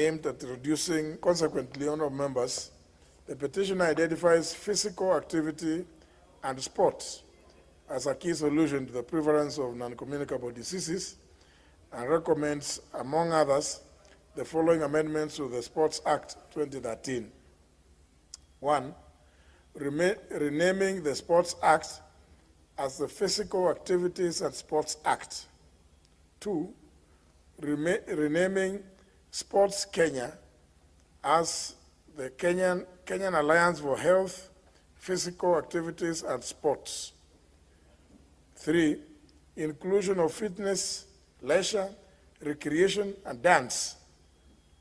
aimed at reducing, consequently, honorable members, the petitioner identifies physical activity and sports as a key solution to the prevalence of non-communicable diseases and recommends, among others, the following amendments to the Sports Act 2013. 1. Renaming the Sports Act as the Physical Activities and Sports Act. 2. Renaming Sports Kenya as the Kenyan Alliance for Health, Physical Activities and Sports. 3. Inclusion of fitness, leisure, recreation, and dance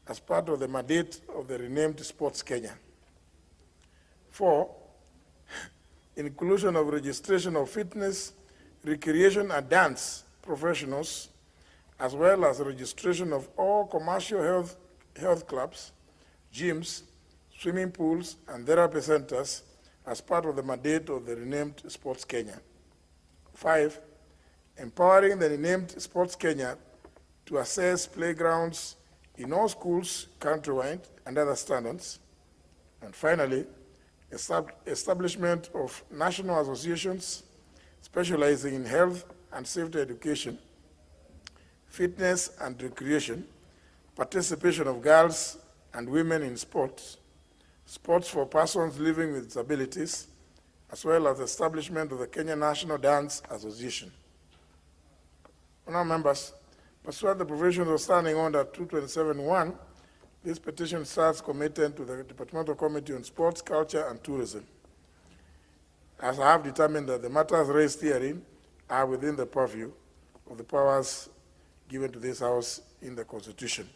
as part of the mandate of the renamed Sports Kenya. 4. Inclusion of registration of fitness, recreation, and dance professionals, as well as registration of all commercial health clubs, gyms, swimming pools, and therapy centers as part of the mandate of the renamed Sports Kenya. 5. Empowering the renamed Sports Kenya to assess playgrounds in all schools countrywide and other standards. And finally, establishment of national associations specializing in health and safety education, fitness and recreation, participation of girls and women in sports, sports for persons living with disabilities, as well as the establishment of the Kenya National Dance Association. Honourable members, pursuant to the provisions of Standing Order 227.1, this petition starts committed to the Departmental Committee on Sports, Culture, and Tourism, as I have determined that the matters raised herein are within the purview of the powers given to this House in the Constitution.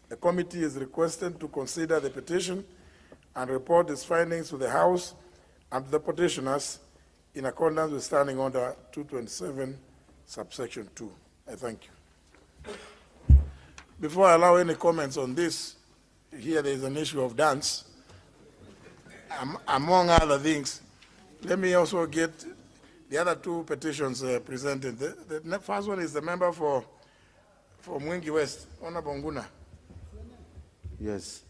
The committee is requested to consider the petition and report its findings to the House and to the petitioners in accordance with Standing Order 227, subsection 2. I thank you. Before I allow any comments on this, here there is an issue of dance. Among other things, let me also get the other two petitions presented. The first one is the member for Mwingi West, Honorable Nguna. Yes.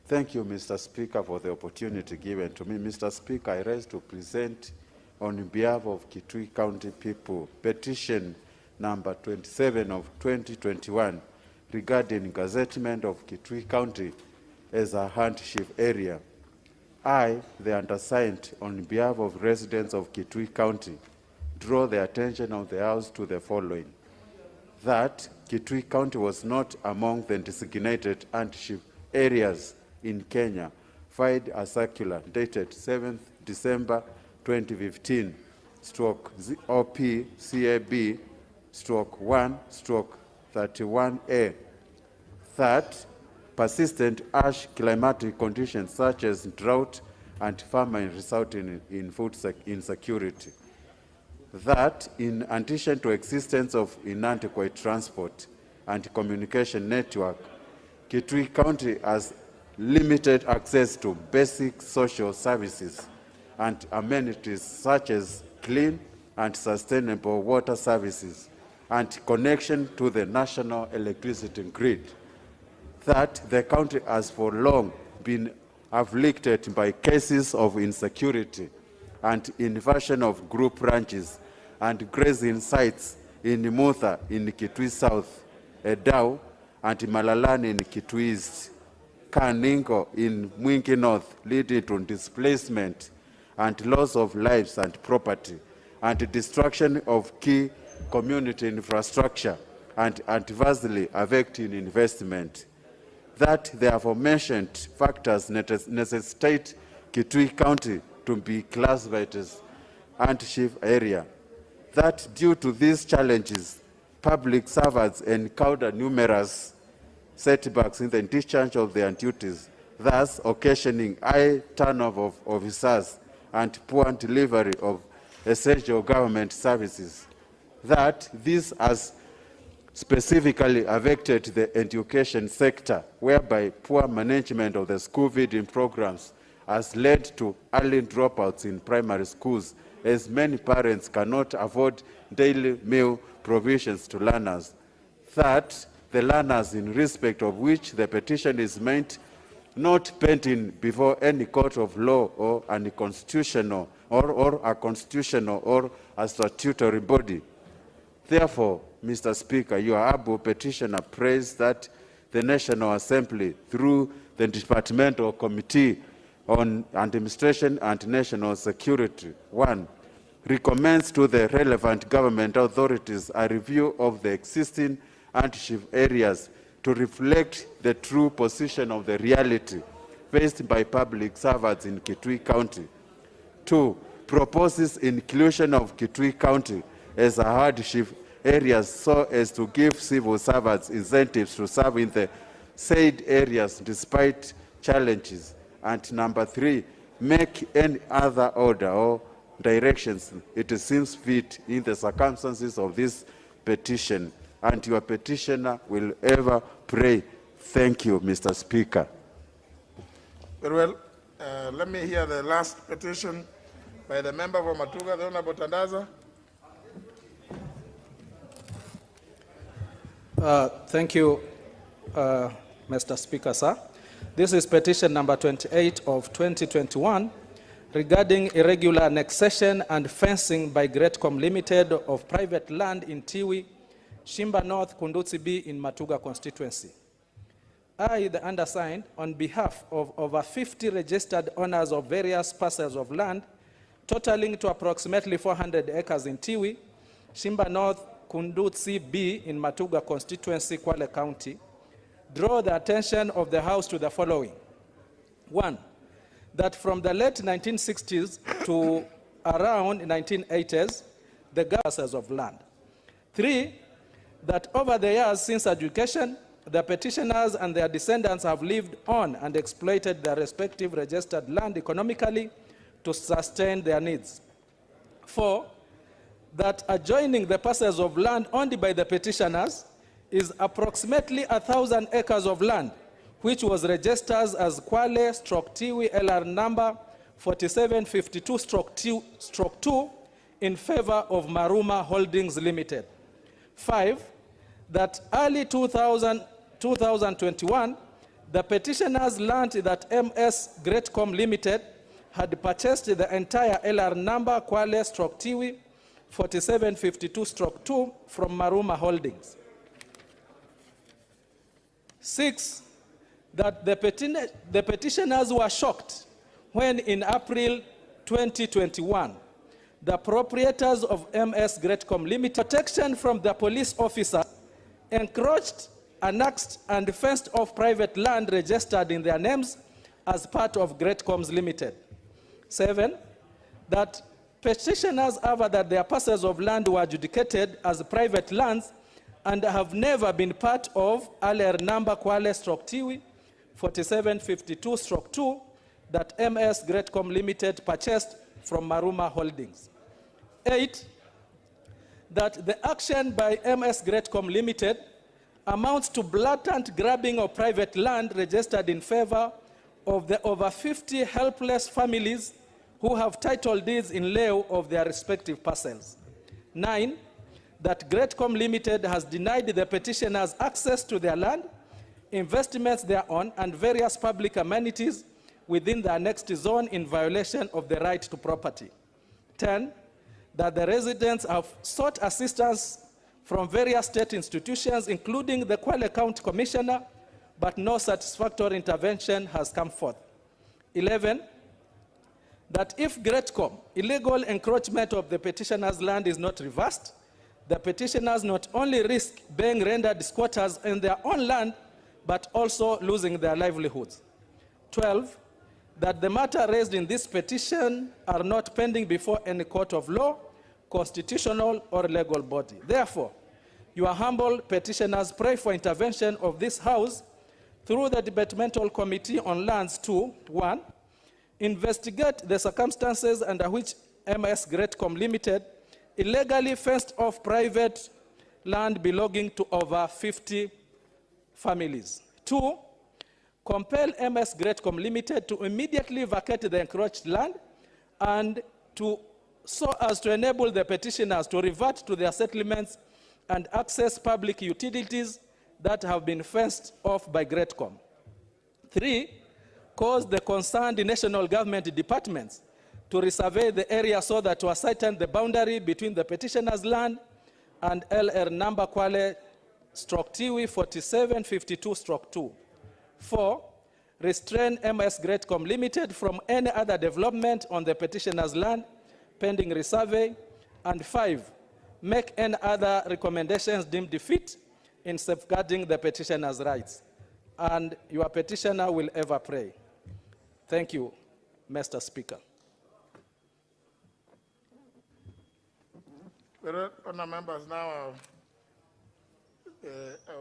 Thank you, Mr. Speaker, for the opportunity given to me. Mr. Speaker, I rise to present on behalf of Kitui County people petition number 27 of 2021 regarding gazettement of Kitui County as a hardship area. I, the undersigned, on behalf of residents of Kitui County, draw the attention of the House to the following: that Kitui County was not among the designated hardship areas in Kenya, filed a circular dated 7th December 2015, OP-CAB/1/31A, that persistent harsh climatic conditions such as drought and famine resulting in food insecurity. That in addition to existence of inadequate transport and communication network, Kitui County has limited access to basic social services and amenities such as clean and sustainable water services and connection to the national electricity grid. That the county has for long been afflicted by cases of insecurity and invasion of group ranches and grazing sites in Mutha in Kitui South, Edau and Malalani in Kitui East, Kaningo in Mwingi North, leading to displacement and loss of lives and property, and destruction of key community infrastructure and adversely affecting investment. That the aforementioned factors necessitate Kitui County to be classified as hardship area. That due to these challenges, public servants encounter numerous setbacks in the discharge of their duties, thus occasioning high turnover of officers and poor delivery of essential government services. That this has specifically affected the education sector, whereby poor management of the school feeding programs has led to early dropouts in primary schools, as many parents cannot afford daily meal provisions to learners. That the learners in respect of which the petition is meant, not pending before any court of law or unconstitutional or a constitutional or a statutory body. Therefore, Mr. Speaker, your able petitioner prays that the National Assembly, through the Departmental Committee on Administration and National Security, 1, recommends to the relevant government authorities a review of the existing hardship areas to reflect the true position of the reality faced by public servants in Kitui County. 2, proposes inclusion of Kitui County as a hardship areas so as to give civil servants incentives to serve in the said areas despite challenges. And number 3, make any other order or directions it seems fit in the circumstances of this petition. And your petitioner will ever pray. Thank you, Mr. Speaker. Very well. Let me hear the last petition by the member for Matuga, the Honorable Tandaza. Thank you, Mr. Speaker, sir. This is petition number 28 of 2021 regarding irregular annexation and fencing by Greatcom Limited of private land in Tiwi, Shimba North, Kundutsi B in Matuga constituency. I, the undersigned, on behalf of over 50 registered owners of various parcels of land, totaling to approximately 400 acres in Tiwi, Shimba North, Kundutsi B in Matuga constituency, Kwale County, draw the attention of the House to the following. 1, that from the late 1960s to around 1980s, the parcels of land. 3, that over the years since education, the petitioners and their descendants have lived on and exploited their respective registered land economically to sustain their needs. 4, that adjoining the parcels of land owned by the petitioners is approximately 1,000 acres of land, which was registered as Kwale/Tiwi LR number 4752/2 in favor of Maruma Holdings Limited. 5, that early 2021, the petitioners learned that MS Greatcom Limited had purchased the entire LR number Kwale/Tiwi 4752/2 from Maruma Holdings. 6, that the petitioners were shocked when in April 2021, the proprietors of MS Greatcom Limited protection from the police officers encroached, annexed, and fenced off private land registered in their names as part of Greatcoms Limited. 7, that petitioners aver that their parcels of land were adjudicated as private lands and have never been part of LR number Kwale/Tiwi 4752/2 that MS Greatcom Limited purchased from Maruma Holdings. 8, that the action by MS Greatcom Limited amounts to blatant grabbing of private land registered in favor of the over 50 helpless families who have title deeds in lieu of their respective parcels. 9, that Greatcom Limited has denied the petitioners access to their land, investments thereon, and various public amenities within the annexed zone in violation of the right to property. 10, that the residents have sought assistance from various state institutions, including the Kwale County Commissioner, but no satisfactory intervention has come forth. 11, that if Greatcom illegal encroachment of the petitioner's land is not reversed, the petitioners not only risk being rendered squatters in their own land, but also losing their livelihoods. 12, that the matter raised in this petition are not pending before any court of law, constitutional, or legal body. Therefore, your humble petitioners pray for intervention of this House through the Departmental Committee on Lands to 1, investigate the circumstances under which MS Greatcom Limited illegally fenced off private land belonging to over 50 families. 2, compel MS Greatcom Limited to immediately vacate the encroached land and so as to enable the petitioners to revert to their settlements and access public utilities, that have been fenced off by GRETCOM. 3, cause the concerned national government departments to resurvey the area so that to ascertain the boundary between the petitioner's land and LR number Kwale /Tiwi 4752/2. 4, restrain MS GRETCOM Limited from any other development on the petitioner's land pending resurvey. And 5, make any other recommendations deemed fit in safeguarding the petitioner's rights. And your petitioner will ever pray. Thank you, Mr. Speaker. Well, honourable members, now I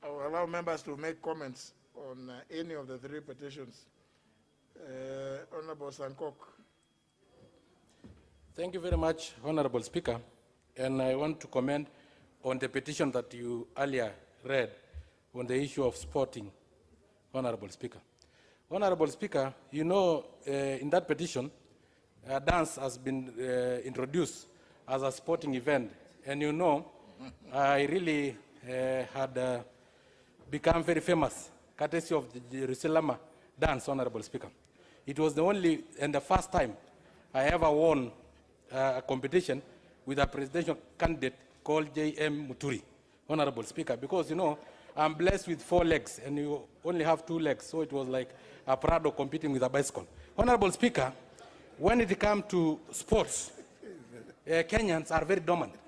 will allow members to make comments on any of the 3 petitions. Honourable Sankok. Thank you very much, Honorable Speaker. And I want to comment on the petition that you earlier read on the issue of sporting, Honorable Speaker. Honorable Speaker, you know, in that petition, dance has been introduced as a sporting event. And you know, I really had become very famous, courtesy of the Jerusalem dance, Honorable Speaker. It was the only and the first time I ever won a competition with a presidential candidate called J.M. Muturi, Honorable Speaker, because, you know, I'm blessed with 4 legs and you only have 2 legs, so it was like a Prado competing with a bicycle. Honorable Speaker, when it comes to sports, Kenyans are very dominant.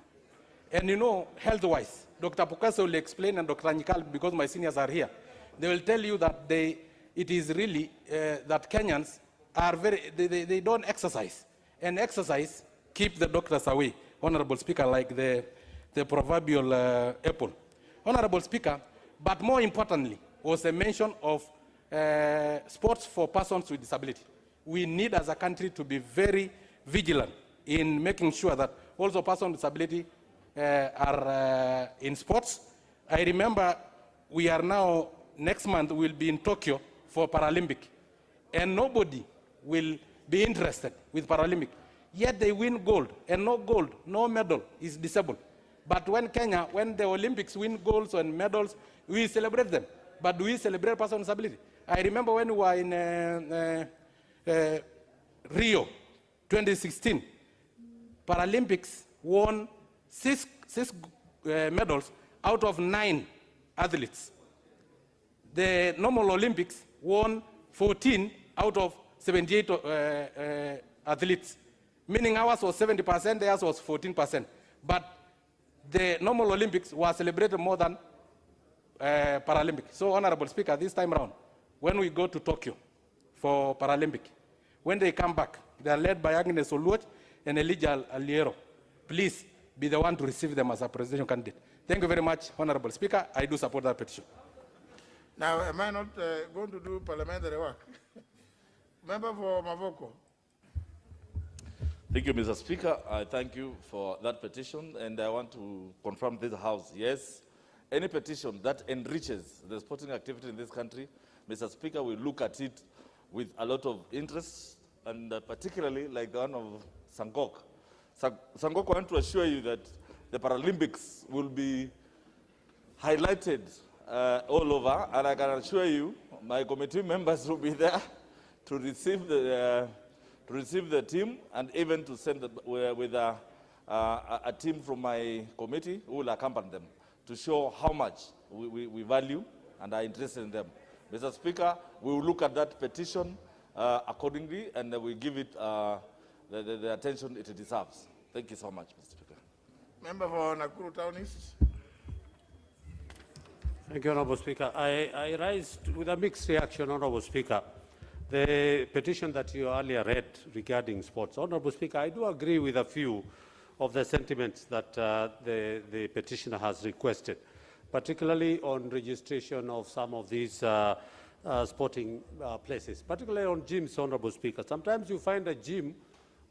And you know, health-wise, Dr. Pukasa will explain, and Dr. Nikal, because my seniors are here, they will tell you that it is really that Kenyans are they don't exercise. And exercise keep the doctors away, Honorable Speaker, like the proverbial apple. Honorable Speaker, but more importantly was a mention of sports for persons with disability. We need as a country to be very vigilant in making sure that also persons with disability are in sports. I remember we are now, next month, we'll be in Tokyo for Paralympic, and nobody will be interested with Paralympic. Yet they win gold, and no medal is disabled. But when Kenya, when the Olympics win golds and medals, we celebrate them. But do we celebrate persons with disability? I remember when we were in Rio 2016, Paralympics won six medals out of 9 athletes. The normal Olympics won 14 out of 78 athletes, meaning ours was 70%, theirs was 14%. But the normal Olympics was celebrated more than Paralympic. So, Honorable Speaker, this time around, when we go to Tokyo for Paralympic, when they come back, they are led by Agnes Oluoch and Elijah Aliero. Please be the one to receive them as a presidential candidate. Thank you very much, Honorable Speaker. I do support that petition. Now, am I not going to do parliamentary work? Member for Mavoko. Thank you, Mr. Speaker. I thank you for that petition, and I want to confirm this House, yes, any petition that enriches the sporting activity in this country, Mr. Speaker, we look at it with a lot of interest, and particularly like the one of Sankok. Sankok, I want to assure you that the Paralympics will be highlighted all over, and I can assure you my committee members will be there to receive the team, and even to send with a team from my committee who will accompany them to show how much we value and are interested in them. Mr. Speaker, we will look at that petition accordingly, and we give it the attention it deserves. Thank you so much, Mr. Speaker. Member for Nakuru Town East. Thank you, Honorable Speaker. I rise with a mixed reaction, Honorable Speaker. The petition that you earlier read regarding sports. Honorable Speaker, I do agree with a few of the sentiments that the petitioner has requested, particularly on registration of some of these sporting places, particularly on gyms, Honorable Speaker. Sometimes you find a gym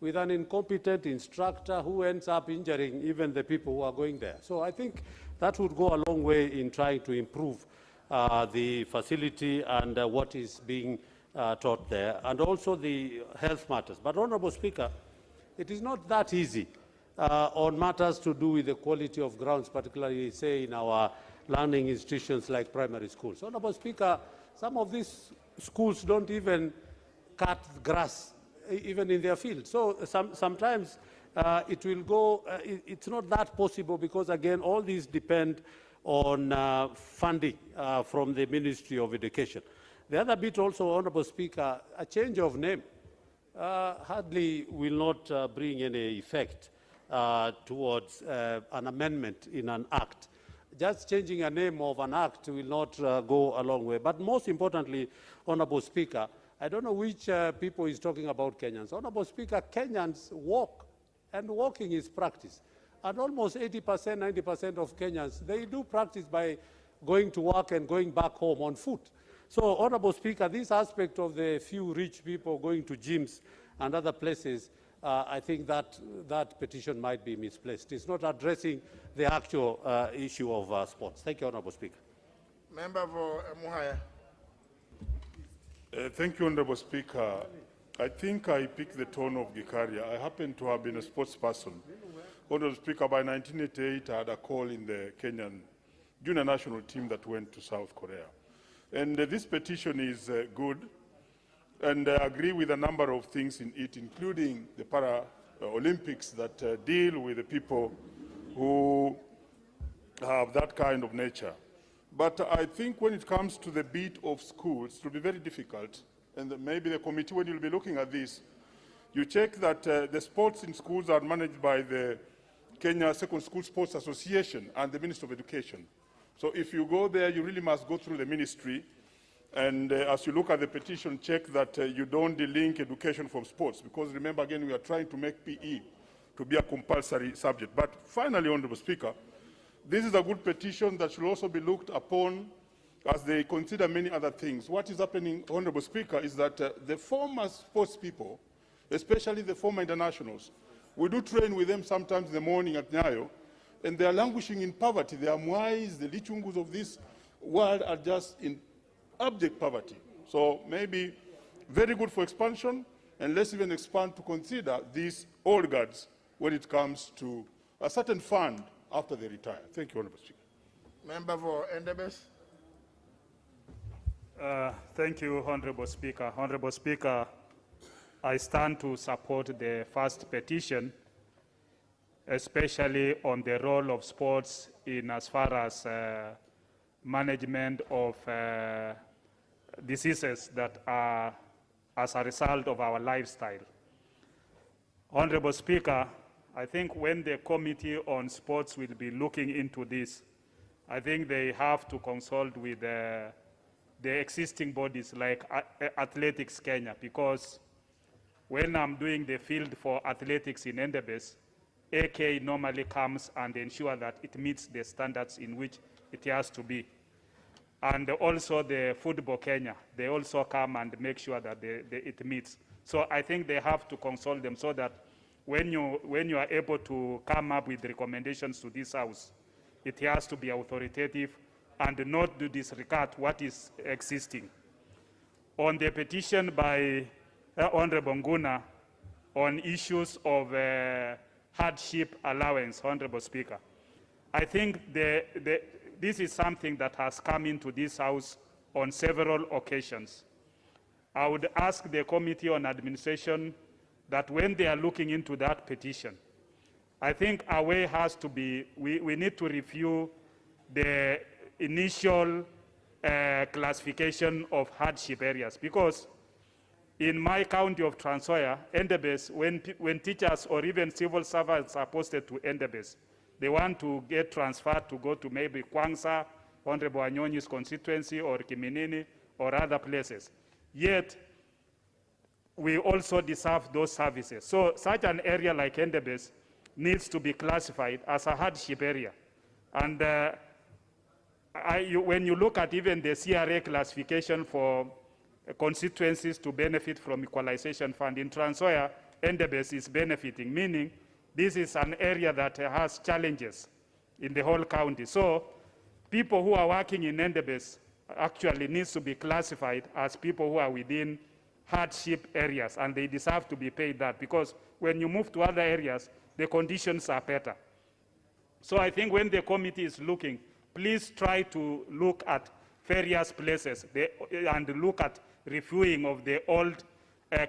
with an incompetent instructor who ends up injuring even the people who are going there. So I think that would go a long way in trying to improve the facility and what is being taught there, and also the health matters. But, Honorable Speaker, it is not that easy on matters to do with the quality of grounds, particularly, say, in our learning institutions like primary schools. Honorable Speaker, some of these schools don't even cut grass, even in their field. So sometimes it will go, it's not that possible because, again, all these depend on funding from the Ministry of Education. The other bit also, Honorable Speaker, a change of name hardly will not bring any effect towards an amendment in an act. Just changing a name of an act will not go a long way. But most importantly, Honorable Speaker, I don't know which people is talking about Kenyans. Honorable Speaker, Kenyans walk, and walking is practice. And almost 80%, 90% of Kenyans, they do practice by going to work and going back home on foot. So, Honorable Speaker, this aspect of the few rich people going to gyms and other places, I think that petition might be misplaced. It's not addressing the actual issue of sports. Thank you, Honorable Speaker. Member for Muhaya. Thank you, Honorable Speaker. I think I picked the tone of Gikaria. I happen to have been a sports person. Honorable Speaker, by 1988, I had a call in the Kenyan junior national team that went to South Korea. And this petition is good, and I agree with a number of things in it, including the Para-Olympics that deal with the people who have that kind of nature. But I think when it comes to the bit of schools, it will be very difficult, and maybe the committee, when you'll be looking at this, you check that the sports in schools are managed by the Kenya Second School Sports Association and the Ministry of Education. So if you go there, you really must go through the ministry, and as you look at the petition, check that you don't delink education from sports, because remember, again, we are trying to make PE to be a compulsory subject. But finally, Honorable Speaker, this is a good petition that should also be looked upon as they consider many other things. What is happening, Honorable Speaker, is that the former sports people, especially the former internationals, we do train with them sometimes in the morning at Nyayo, and they are languishing in poverty. The Amwais, the Lichungus of this world are just in abject poverty. So maybe very good for expansion, and let's even expand to consider these old guards when it comes to a certain fund after they retire. Thank you, Honorable Speaker. Member for Endebess. Thank you, Honorable Speaker. Honorable Speaker, I stand to support the first petition, especially on the role of sports in as far as management of diseases that are as a result of our lifestyle. Honorable Speaker, I think when the Committee on Sports will be looking into this, I think they have to consult with the existing bodies like Athletics Kenya, because when I'm doing the field for athletics in Endebess, AK normally comes and ensure that it meets the standards in which it has to be. And also the Football Kenya, they also come and make sure that it meets. So I think they have to consult them so that when you are able to come up with recommendations to this House, it has to be authoritative and not to disregard what is existing. On the petition by Honorable Nguna on issues of hardship allowance, Honorable Speaker, I think this is something that has come into this House on several occasions. I would ask the Committee on Administration that when they are looking into that petition, I think a way has to be, we need to review the initial classification of hardship areas, because in my county of Trans Nzoia, Endebess, when teachers or even civil servants are posted to Endebess, they want to get transferred to go to maybe Kwangsa, Honorable Anyonyi's constituency, or Kiminini, or other places. Yet, we also deserve those services. So such an area like Endebess needs to be classified as a hardship area. And when you look at even the CRA classification for constituencies to benefit from equalization fund in Trans Nzoia, Endebess is benefiting, meaning this is an area that has challenges in the whole county. So people who are working in Endebess actually needs to be classified as people who are within hardship areas, and they deserve to be paid that, because when you move to other areas, the conditions are better. So I think when the committee is looking, please try to look at various places and look at reviewing of the old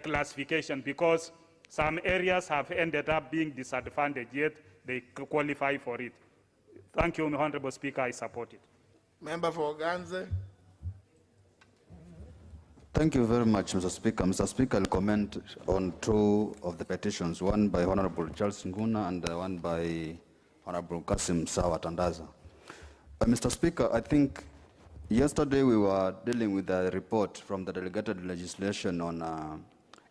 classification, because some areas have ended up being disadvantaged, yet they qualify for it. Thank you, Honorable Speaker. I support it. Member for Ganze. Thank you very much, Mr. Speaker. Mr. Speaker, I'll comment on two of the petitions, one by Honorable Charles Nguna and one by Honorable Kasim Sawa Tandaza. Mr. Speaker, I think yesterday we were dealing with a report from the delegated legislation on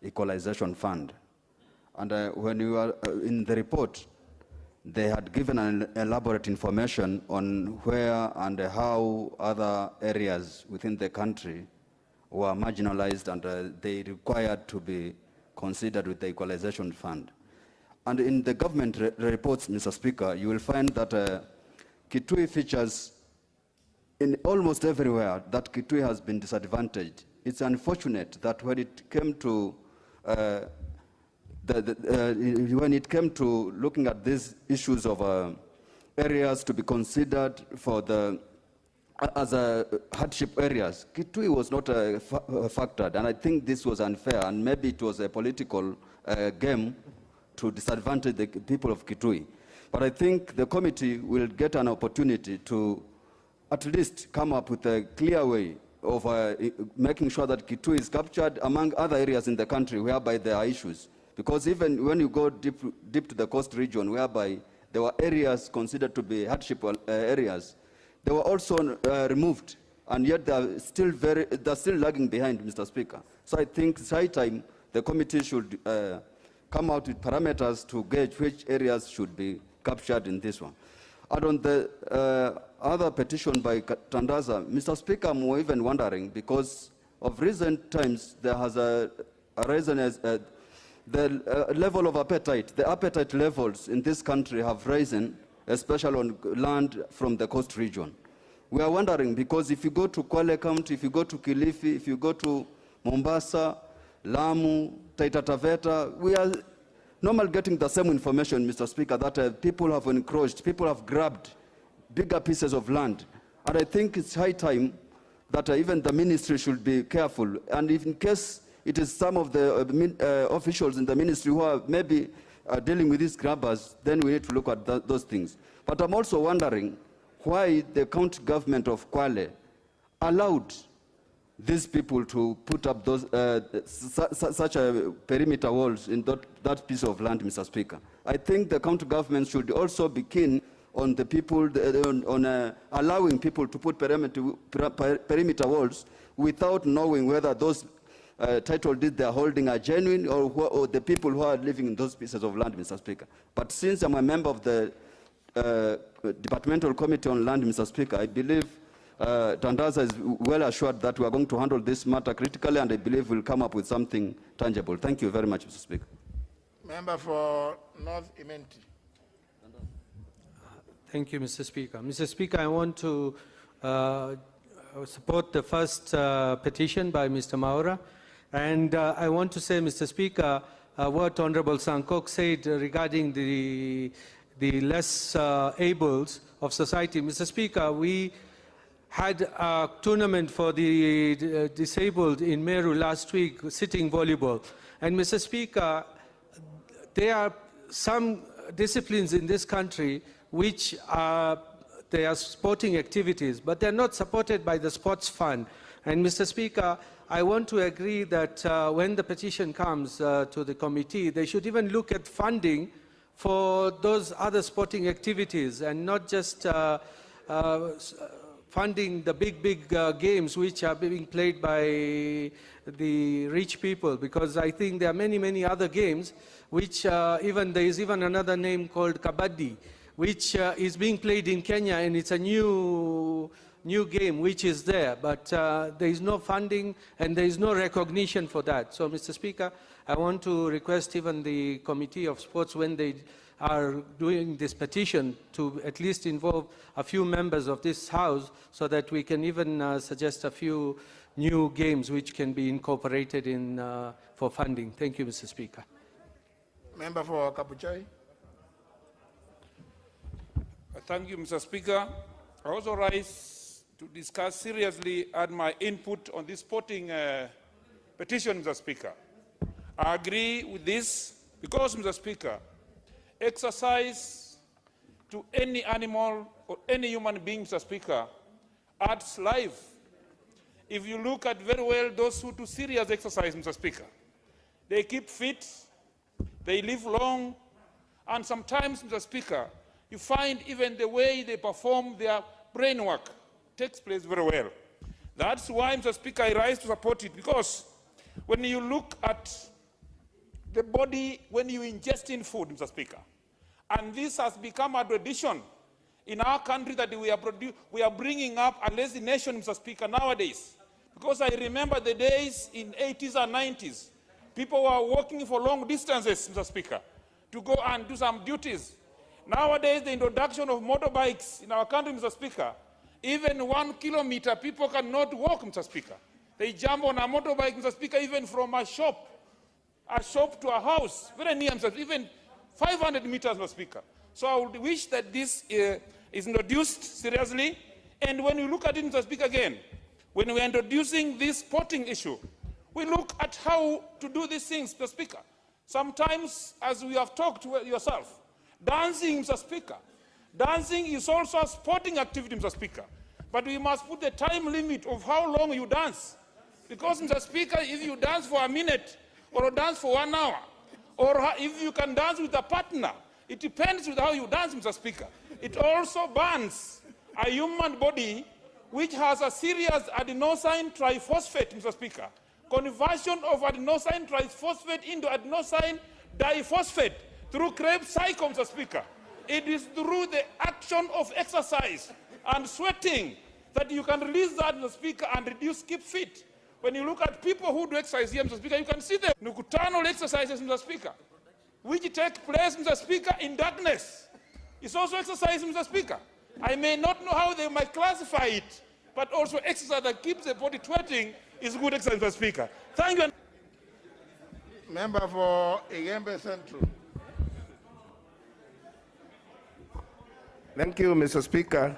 equalization fund. And when we were in the report, they had given an elaborate information on where and how other areas within the country were marginalized and they required to be considered with the equalization fund. And in the government reports, Mr. Speaker, you will find that Kitui features in almost everywhere that Kitui has been disadvantaged. It's unfortunate that when it came to looking at these issues of areas to be considered for the as hardship areas, Kitui was not factored, and I think this was unfair, and maybe it was a political game to disadvantage the people of Kitui. But I think the committee will get an opportunity to at least come up with a clear way of making sure that Kitui is captured among other areas in the country whereby there are issues. Because even when you go deep to the coast region, whereby there were areas considered to be hardship areas, they were also removed, and yet they're still lagging behind, Mr. Speaker. So I think it's high time the committee should come out with parameters to gauge which areas should be captured in this one. And on the other petition by Tandaza, Mr. Speaker, I'm even wondering, because of recent times there has arisen the level of appetite. The appetite levels in this country have risen, especially on land from the coast region. We are wondering, because if you go to Kwale County, if you go to Kilifi, if you go to Mombasa, Lamu, Taita Taveta, we are normally getting the same information, Mr. Speaker, that people have encroached, people have grabbed bigger pieces of land. And I think it's high time that even the ministry should be careful. And if in case it is some of the officials in the ministry who are maybe dealing with these grabbers, then we need to look at those things. But I'm also wondering why the county government of Kwale allowed these people to put up those such a perimeter walls in that piece of land, Mr. Speaker. I think the county government should also be keen on the people, on allowing people to put perimeter walls without knowing whether those title deeds they are holding are genuine or the people who are living in those pieces of land, Mr. Speaker. But since I'm a member of the Departmental Committee on Land, Mr. Speaker, I believe Tandaza is well assured that we are going to handle this matter critically, and I believe we'll come up with something tangible. Thank you very much, Mr. Speaker. Member for North Imenti. Thank you, Mr. Speaker. Mr. Speaker, I want to support the first petition by Mr. Maura. And I want to say, Mr. Speaker, what Honorable Sankok said regarding the less ables of society. Mr. Speaker, we had a tournament for the disabled in Meru last week, sitting volleyball. And Mr. Speaker, there are some disciplines in this country which they are sporting activities, but they're not supported by the sports fund. And Mr. Speaker, I want to agree that when the petition comes to the committee, they should even look at funding for those other sporting activities and not just funding the big games which are being played by the rich people, because I think there are many other games which there is even another name called Kabaddi, which is being played in Kenya, and it's a new game which is there, but there is no funding and there is no recognition for that. So, Mr. Speaker, I want to request even the Committee of Sports, when they are doing this petition, to at least involve a few members of this House so that we can even suggest a few new games which can be incorporated in for funding. Thank you, Mr. Speaker. Member for Kabuchai. Thank you, Mr. Speaker. I also rise to discuss seriously add my input on this sporting petition, Mr. Speaker. I agree with this because, Mr. Speaker, exercise to any animal or any human being, Mr. Speaker, adds life. If you look at very well those who do serious exercise, Mr. Speaker, they keep fit, they live long, and sometimes, Mr. Speaker, you find even the way they perform their brain work takes place very well. That's why, Mr. Speaker, I rise to support it, because when you look at the body, when you ingest in food, Mr. Speaker, and this has become a tradition in our country that we are bringing up a lazy nation, Mr. Speaker, nowadays. Because I remember the days in 80s and 90s, people were walking for long distances, Mr. Speaker, to go and do some duties. Nowadays, the introduction of motorbikes in our country, Mr. Speaker, even 1 kilometer, people cannot walk, Mr. Speaker. They jump on a motorbike, Mr. Speaker, even from a shop to a house, very near, Mr. Speaker, even 500 meters, Mr. Speaker. So I would wish that this is introduced seriously. And when you look at it, Mr. Speaker, again, when we are introducing this sporting issue, we look at how to do these things, Mr. Speaker. Sometimes, as we have talked to yourself, dancing, Mr. Speaker, dancing is also a sporting activity, Mr. Speaker. But we must put the time limit of how long you dance. Because, Mr. Speaker, if you dance for a minute or dance for 1 hour, or if you can dance with a partner, it depends on how you dance, Mr. Speaker. It also burns a human body which has a serious adenosine triphosphate, Mr. Speaker. Conversion of adenosine triphosphate into adenosine diphosphate through Krebs cycle, Mr. Speaker. It is through the action of exercise and sweating that you can release that, Mr. Speaker, and reduce, keep fit. When you look at people who do exercise here, Mr. Speaker, you can see the nocturnal exercises, Mr. Speaker, which take place, Mr. Speaker, in darkness. It's also exercise, Mr. Speaker. I may not know how they might classify it, but also exercise that keeps the body sweating is good exercise, Mr. Speaker. Thank you. Member for Igembe Central. Thank you, Mr. Speaker.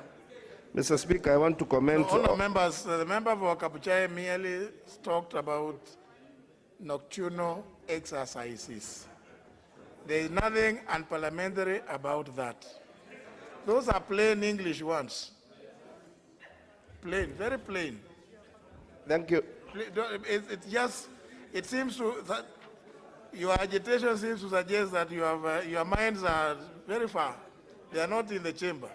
Mr. Speaker, I want to comment. No, members, the member for Kapuchai merely talked about nocturnal exercises. There is nothing unparliamentary about that. Those are plain English ones. Plain, very plain. Thank you. It seems that your agitation seems to suggest that your minds are very far. They are not in the chamber.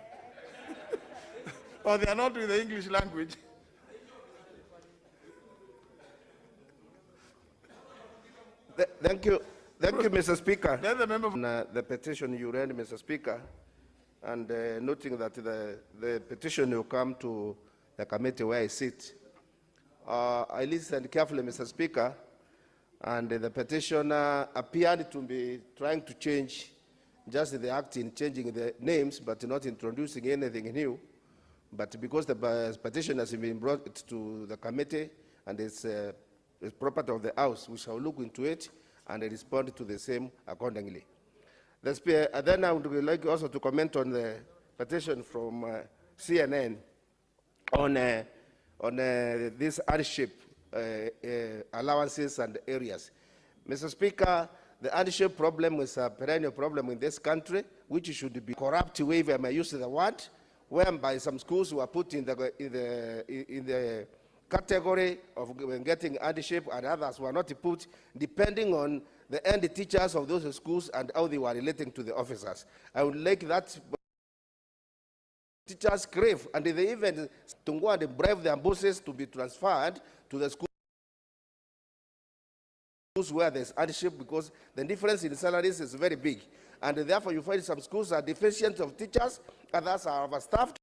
Or they are not with the English language. Thank you, Mr. Speaker. The member the petition you read, Mr. Speaker, and noting that the petition will come to the committee where I sit. I listened carefully, Mr. Speaker, and the petitioner appeared to be trying to change just the act in changing the names, but not introducing anything new. But because the petition has been brought to the committee and it's property of the House, we shall look into it and respond to the same accordingly. Then I would like also to comment on the petition from CNN on this hardship allowances and areas. Mr. Speaker, the hardship problem is a perennial problem in this country, which should be corrupt way, if I may use the word, whereby some schools were put in the category of getting hardship and others were not put, depending on the end teachers of those schools and how they were relating to the officers. I would like that teachers crave, and they even to go and bribe their bosses to be transferred to the schools where there's hardship, because the difference in salaries is very big. And therefore you find some schools are deficient of teachers, others are overstaffed.